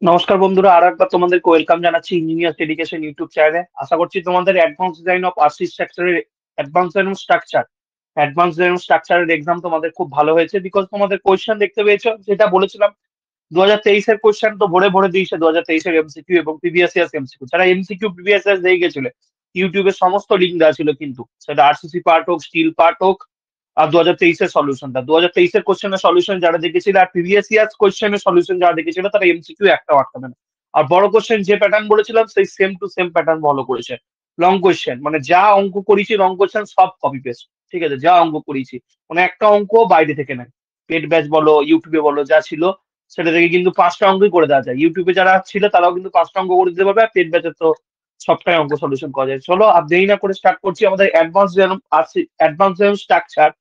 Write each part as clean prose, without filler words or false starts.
নমস্কার বন্ধুরা, আর একবার তোমাদেরকে ওয়েলকাম জানাচ্ছি ইঞ্জিনিয়ার্স এডুকেশন ইউটিউব চ্যানেলে। আশা করছি তোমাদের অ্যাডভান্স ডিজাইন অফ আরসি স্ট্রাকচারের অ্যাডভান্স ডিজাইন স্ট্রাকচারের এক্সাম তোমাদের খুব ভালো হয়েছে, বিকজ তোমাদের কোয়েশ্চেন দেখতে পেয়েছো। যেটা বলেছিলাম 2023-এর কোয়েশ্চেন তো ভরে ভরে দিয়েছে 2023-এর এমসিকিউ এবং প্রিভিয়াস ইয়ার্স এমসিকিউ। যারা এমসিকিউ প্রিভিয়াস ইয়ার্স দিয়ে গেছিল, ইউটিউবে সমস্ত লিঙ্ক দেওয়া ছিল, কিন্তু সেটা আরসিসি পার্ট হোক, স্টিল পার্ট হোক, আর 2023-এর সলিউশনটা, 2023-এর কোশ্চেনের সলিউশন যারা দেখেছিল আর প্রিভিয়াস ইয়ার্স কোশ্চেনের সলিউশন যারা দেখেছিল, তারা এমসিকিউ একটাও আটকাবে না। আর বড় কোশ্চেন যে প্যাটার্ন বলেছিলাম সেই same to same pattern follow করেছে। লং কোশ্চেন মানে যা অঙ্ক করেছি, লং কোশ্চেন সব কপি পেস্ট। ঠিক আছে, যা অঙ্ক করেছি মানে একটা অঙ্ক বাইরে থেকে নেয়। পেড ব্যাচ বলো, ইউটিউবে বলো, যা ছিল সেটা থেকে কিন্তু 5টা অঙ্কই করে দেওয়া যায়। ইউটিউবে যারা ছিল তারাও কিন্তু 5টা অঙ্ক করে দিতে পারবে, আর পেড ব্যাচে তো সবটাই অঙ্ক সলিউশন করা যায়। চলো আর দেরি না করে স্টার্ট করছি আমাদের অ্যাডভান্স স্ট্রাকচার।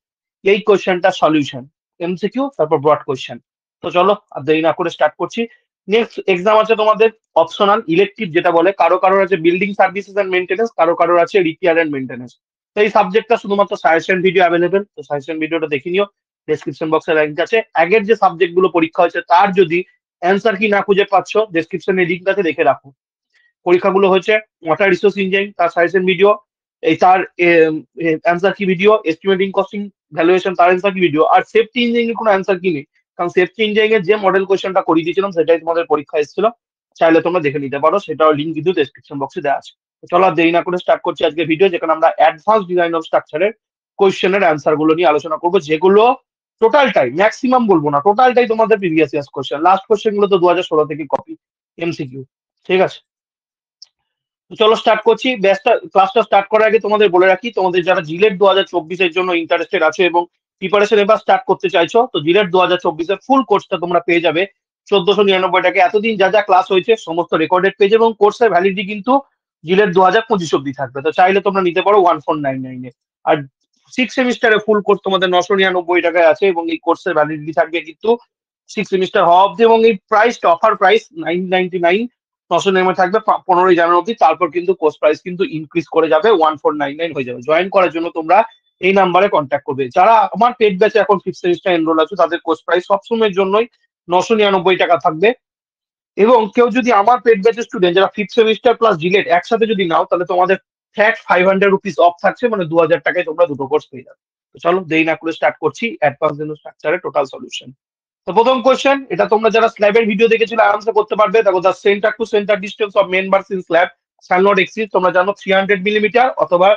এই কোয়েশ্চেনটা সলিউশন, এমসিকিউ তারপর ব্রড কোয়েশ্চেন। তো চলো আর দেরি না করে স্টার্ট করছি। নেক্সট এক্সাম আছে তোমাদের অপশনাল ইলেকটিভ, যেটা বলে কারো কারোর আছে বিল্ডিং সার্ভিসেস এন্ড মেইনটেনেন্স, কারো কারোর আছে রিপেয়ার এন্ড মেইনটেনেন্স। তো এই সাবজেক্টটা শুধুমাত্র সাজেশন ভিডিও অ্যাভেলেবেল, তো সাজেশন ভিডিওটা দেখে নিও। ডেসক্রিপশন বক্সে লিংক আছে। আগের যে সাবজেক্ট গুলো পরীক্ষা হয়েছে তার যদি অ্যান্সার কি না খুঁজে পাচ্ছ, ডেসক্রিপশনে লিংক আছে, দেখে রাখো। পরীক্ষাগুলো হয়েছে ওয়াটার রিসোর্স ইঞ্জিনিয়ারিং, তার সাজেশন ভিডিও, এই তার অ্যান্সার কি ভিডিও, এস্টিমেটিং কস্টিং ভ্যালুয়েশন তার অ্যান্সার কি ভিডিও, আর সেফটি ইঞ্জিনিয়ারিং কোনো অ্যান্সার কি নেই। কারণ সেফটি ইঞ্জিনিয়ারিং এর যে মডেল কোয়েশ্চেনটা করিয়ে দিয়েছিলাম সেটাই তোমাদের পরীক্ষা এসেছিল। চাইলে তোমরা দেখে নিতে পারো, সেটাও লিঙ্ক কিন্তু ডেসক্রিপশন বক্সে দেওয়া আছে। তো চলো আর দেরি না করে স্টার্ট করছি আজকে ভিডিও, যেখানে আমরা অ্যাডভান্স ডিজাইন অফ স্ট্রাকচারের কোয়েশ্চেনের অ্যান্সার গুলো নিয়ে আলোচনা করবো, যেগুলো টোটালটাই ম্যাক্সিমাম বলবো না, টোটালটাই তোমাদের previous years question. Last question গুলো তো 2016 থেকে কপি এমসিকিউ। ঠিক আছে, তো চলো স্টার্ট করছি। ক্লাসটা স্টার্ট করার আগে তোমাদের বলে রাখি, তোমাদের যারা জিলেট 2024-এর জন্য ইন্টারেস্টেড আছে এবং প্রিপারেশন এবার স্টার্ট করতে চাইছো, তো জিলেট 2024-এর ফুল কোর্সটা তোমরা পেয়ে যাবে 1499 টাকা। এতদিন যা যা ক্লাস হয়েছে সমস্ত রেকর্ডেড পেজ, এবং কোর্সের ভ্যালিডিটি কিন্তু জিলেট 2025 অব্দি থাকবে। তো চাইলে তোমরা নিতে পারো 1499-এ। আর 6 সেমিস্টারে ফুল কোর্স তোমাদের 999 টাকায় আছে, এবং এই কোর্সের ভ্যালিডিটি থাকবে কিন্তু 6 সেমিস্টার হওয়া অব্দি, এবং এই প্রাইসটা অফার প্রাইস 999, 999 থাকবে 15ই জানুয়ারি অব্দি। তারপর কিন্তু কোর্স প্রাইস কিন্তু ইনক্রিজ করে যাবে, 1499 হয়ে যাবে। জয়েন করার জন্য তোমরা এই নাম্বারে কন্ট্যাক্ট করবে। যারা আমার পেড ব্যাচে এখন 5th সেমিস্টার এনরোল আছে, তাদের কোর্স প্রাইস সবসময়ের জন্যই 999 টাকা থাকবে। এবং কেউ যদি আমার পেড ব্যাচের স্টুডেন্ট যারা 5th সেমিস্টার প্লাস জিলেট একসাথে যদি নাও, তাহলে তোমাদের ফ্ল্যাট 500 রুপিস অফ থাকছে, মানে 2000 টাকায় তোমরা দুটো কোর্স পেয়ে যাবে। তো চলো দেরি না করে স্টার্ট করছি অ্যাডভান্স স্ট্রাকচারের টোটাল সলিউশন। তো প্রথম কোয়েশ্চেন, এটা তোমরা যারা স্ল্যাবের ভিডিও দেখেছিল আরামসে করতে পারবে। দেখো, the centre to centre distance of main bars in slab shall not exceed, তোমরা জানো 300 মিলিমিটার অথবা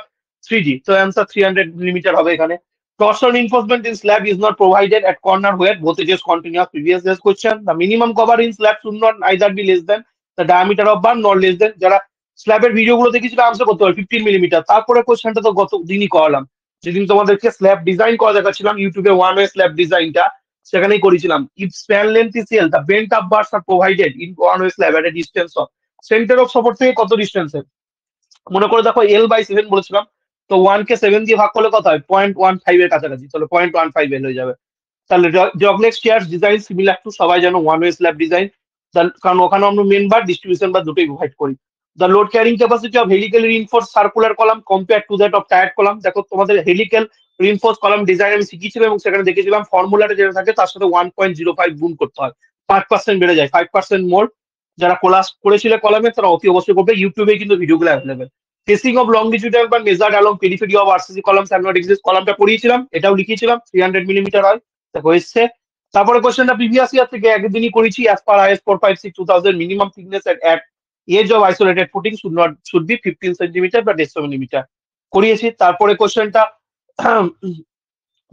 3G। তো অ্যান্সার 300 মিলিমিটার হবে এখানে। Torsion reinforcement in slab is not provided at corner where both edges continuous. Previous year's question, the minimum cover in slab should not either be less than the diameter of bar nor less than, যারা স্ল্যাবের video গুলো দেখেছিল answer করতে পারবে 15 millimetre. তারপরে কোয়েশ্চেনটা তো গত দিনই করালাম, যেদিন তোমাদেরকে স্ল্যাব ডিজাইন করা দেখাচ্ছিলাম ইউটিউবে, ওয়ান ওয়ে স্ল্যাব ডিজাইনটা সেখানেই করেছিলাম। If span length is L, the bent up bars are provided in one way slab at a distance of, centre of support থেকে কত ডিস্টেন্সে, মনে করে দেখো L/7 বলেছিলাম, তো 1 কে 7 দিয়ে ভাগ করলে কত হয়, 0.15 এর কাছাকাছি। তাহলে 0.15 এল হয়ে যাবে। তাহলে জগলেট স্টেয়ার ডিজাইন সিমিলার টু, সবাই জানো ওয়ান ওয়ে স্ল্যাব ডিজাইন, কারণ ওখানে আমরা মেন বার ডিস্ট্রিবিউশন বার দুটোই প্রোভাইড করি। The load carrying capacity of helical reinforce circular column compare to that of tired column. দেখো, তোমাদের হেলিক্যাল রিইনফোর্স কলাম ডিজাইন আমি শিখিয়েছিলাম, এবং সেখানে দেখেছিলাম ফর্মুলাটা যেটা থাকে তার সাথে 1.05 গুণ করতে হয়, 5% বেড়ে যায়, 5% মোর। যারা ক্লাস করেছিল কলামে তারা অতি অবশ্যই করবে, ইউটিউবে কিন্তু ভিডিওগুলো অ্যাভেলেবেল। কেসিং অফ লংগিটিউডাল বা measured along periphery of RCC columns and not exist, কলামটা পড়িয়েছিলাম, এটাও লিখিয়েছিলাম 300 মিলিমিটার হয়। দেখো এসছে। তারপরে কোশ্চেনটা প্রিভিয়াস ইয়ার থেকে একদিনই করেছি, as per IS 456/2000 minimum thickness at edge of isolated footing should be 15 centimetre বা 150 মিলিমিটার করিয়েছি। তারপরে কোশ্চেনটা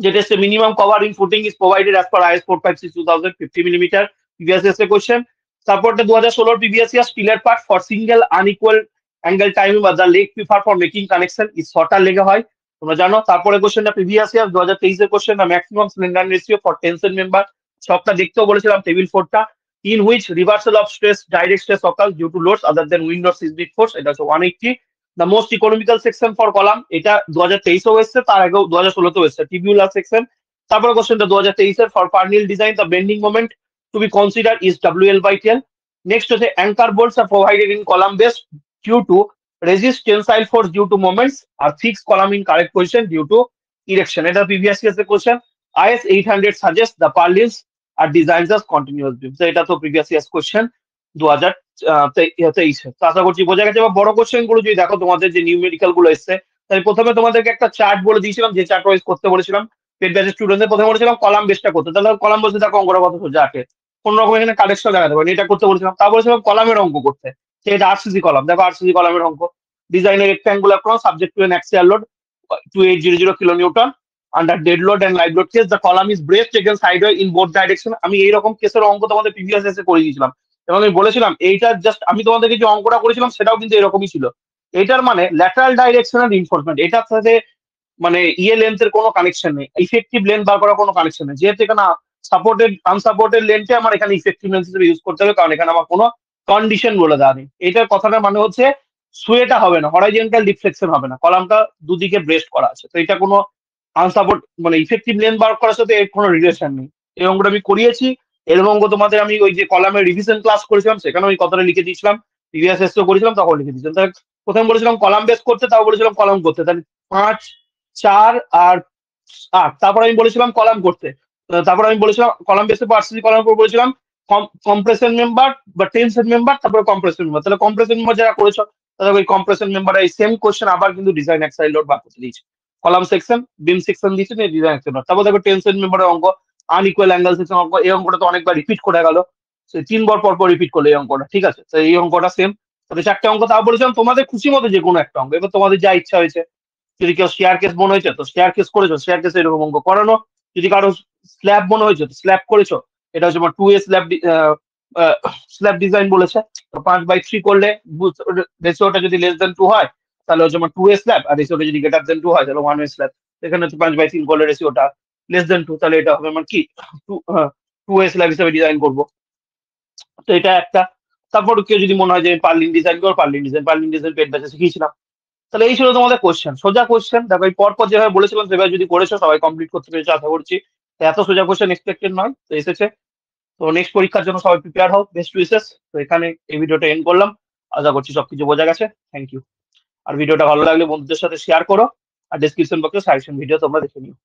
যেটা হচ্ছে minimum cover in footing is provided as per IS 456/2000 50 millimetre, previous years question. তারপরটা 2016 প্রিভিয়াস ইয়ার, স্টিলের part for single unequal angle timing বা the leg prefer for making connection is shorter লেগে হয়, তোমরা জানো। তারপরে কোশ্চেনটা previous year 2023-এর question, the maximum slender ratio for tension member, সবটা দেখতেও বলেছিলাম টেবিল 4টা। In which reversal of stress direct stress occur due to loads other than wind or seismic force, এটা হচ্ছে 180। The most economical section for column, এটা 2023-এও এসছে, তার আগেও 2016-তেও এসছে, টিবিউলার সেকশন। তারপরে কোশ্চেনটা 2023-এর, for purlin design the bending moment to be consider is WL/10। Next হচ্ছে অ্যাঙ্কার বোল্টস আর provided in column base due to resist tensile force due to moments, or fix column in correct position due to erection. এটা previous years এর question. IS 800 suggests the purlins are designed as continuous beams. So এটা তো previous years question. 2023-এ। তো আশা করছি বোঝা গেছে। এবার বড় কোশ্চেন গুলো যদি দেখো তোমাদের যে নিউমেরিক্যাল গুলো এসছে, তাই প্রথমে তোমাদেরকে একটা চার্ট বলে দিয়েছিলাম, যে চার্ট ওয়াইজ করতে বলেছিলাম। পেড ব্যাচের স্টুডেন্টদের প্রথমে বলেছিলাম কলাম বেসটা করতে, তাহলে কলাম বসে দেখো অঙ্কটা কত সোজা আছে, কোন রকম এখানে কালেকশন দেখাতে পারেন, এটা করতে বলেছিলাম। তা বলেছিলাম কলামের অঙ্ক করতে, যে এটা আরসিসি কলাম, দেখো আরসিসি কলামের অঙ্ক। ডিজাইনের rectangular cross subject to an axial load 2800 kilonewton under dead load and live load case, the column is braced against sideway in both direction. আমি এইরকম কেসের অঙ্ক তোমাদের প্রিভিয়াস এসে করে দিয়েছিলাম, এবং আমি বলেছিলাম এইটা জাস্ট আমি তোমাদেরকে যে অঙ্কটা করেছিলাম সেটাও কিন্তু এরকমই ছিল। এটার মানে ল্যাটারাল ডাইরেকশনাল রিইনফোর্সমেন্ট, এটার সাথে মানে লেন্থের কোনো কানেকশন নেই, ইফেক্টিভ লেন্থ বার করার কোনো কানেকশন নেই। যেহেতু এখানে সাপোর্টেড আনসাপোর্টেড লেন্থে আমার এখানে ইফেক্টিভ লেন্থ হিসেবে ইউজ করতে হবে, কারণ এখানে আমার কোনো কন্ডিশন বলে দেওয়া নেই। এটার কথাটার মানে হচ্ছে সুয়েটা হবে না, হরাইজন্টাল ডিফ্লেকশন হবে না, কলামটা দুদিকে ব্রেস্ট করা আছে, তো এটা কোনো আনসাপোর্ট মানে ইফেক্টিভ লেন্থ বার করার সাথে এর কোনো রিলেশন নেই। এই অঙ্কটা আমি করিয়েছি। এরকম অঙ্ক তোমাদের আমি ওই যে কলামের রিভিশন ক্লাস করেছিলাম সেখানে ওই কথাটা লিখে দিয়েছিলাম, প্রিভিয়াস এসও করেছিলাম তখন লিখে দিয়েছিলাম। তাহলে প্রথমে বলেছিলাম কলাম বেস করতে, তাও বলেছিলাম কলাম করতে, তাহলে 5, 4 আর 8। তারপর আমি বলেছিলাম কলাম করতে, তারপর আমি বলেছিলাম কলাম বেসে পার্সিসি কলামের উপর বলেছিলাম কম্প্রেশন মেম্বার বা টেনশন মেম্বার, তারপরে কম্প্রেশন মেম্বার। তাহলে কম্প্রেশন মেম্বার যারা করেছো তাদের ওই কম্প্রেশন মেম্বার এই সেম কোশ্চেন আবার কিন্তু ডিজাইন এক্সাইল লোড বার করতে দিয়েছে, কলাম সেকশন বিম সেকশন দিয়েছে, ডিজাইন এক্সাইল লোড। তারপর দেখো টেনশন মেম্বারের অঙ্ক, আনইকুয়াল অ্যাঙ্গেল সেকশন অঙ্ক। এই অঙ্কটা তো অনেকবার রিপিট করে গেল, 3 বার পর পর রিপিট করলো এই অঙ্কটা, ঠিক আছে। তো এই অঙ্কটা সেম। তবে 4টে অঙ্ক তাও বলেছিলাম তোমাদের খুশি মতো যে কোনো একটা অঙ্ক, এবার তোমাদের যা ইচ্ছা হয়েছে। যদি কেউ শেয়ার কেস মনে হয়েছে তো শেয়ার কেস করেছো, শেয়ার কেস এরকম অঙ্ক করানো। যদি কারো স্ল্যাব মনে হয়েছে তো স্ল্যাব করেছো। এটা হচ্ছে আমার 2A স্ল্যাব স্ল্যাব ডিজাইন বলেছে। তো 5/3 করলে রেশিওটা যদি লেস দেন 2 হয় তাহলে হচ্ছে আমার 2A স্ল্যাব, আর রেশিওটা যদি গ্রেটার দেন 2 হয় তাহলে 1A স্ল্যাব। এখানে হচ্ছে 5/3 করলে রেশিওটা লেস দেন 2, তাহলে এটা হবে আমার কি 2A স্ল্যাব হিসেবে ডিজাইন করবো। তো এটা একটা। তারপর কেউ যদি মনে হয় যে পার্লিন ডিজাইন করো, পার্লিন ডিজাইন পেড ব্যাচে শিখিয়েছিলাম। তাহলে এই ছিল তোমাদের কোশ্চেন, সোজা কোশ্চেন। দেখো এই পরপর যেভাবে বলেছিলাম সেভাবে যদি করেছো সবাই কমপ্লিট করতে পেরেছো আশা করছি। তো এত সোজা কোশ্চেন এক্সপেক্টেড নয়, তো এসেছে। তো নেক্সট পরীক্ষার জন্য সবাই প্রিপেয়ার হও, বেস্ট উইসেস। তো এখানে এই ভিডিওটা এন্ড করলাম, আশা করছি সবকিছু বোঝা গেছে। Thank you. আর ভিডিওটা ভালো লাগলে বন্ধুদের সাথে শেয়ার করো, আর ডেসক্রিপশন বক্সে সাজেশন ভিডিও তোমরা দেখে নিও।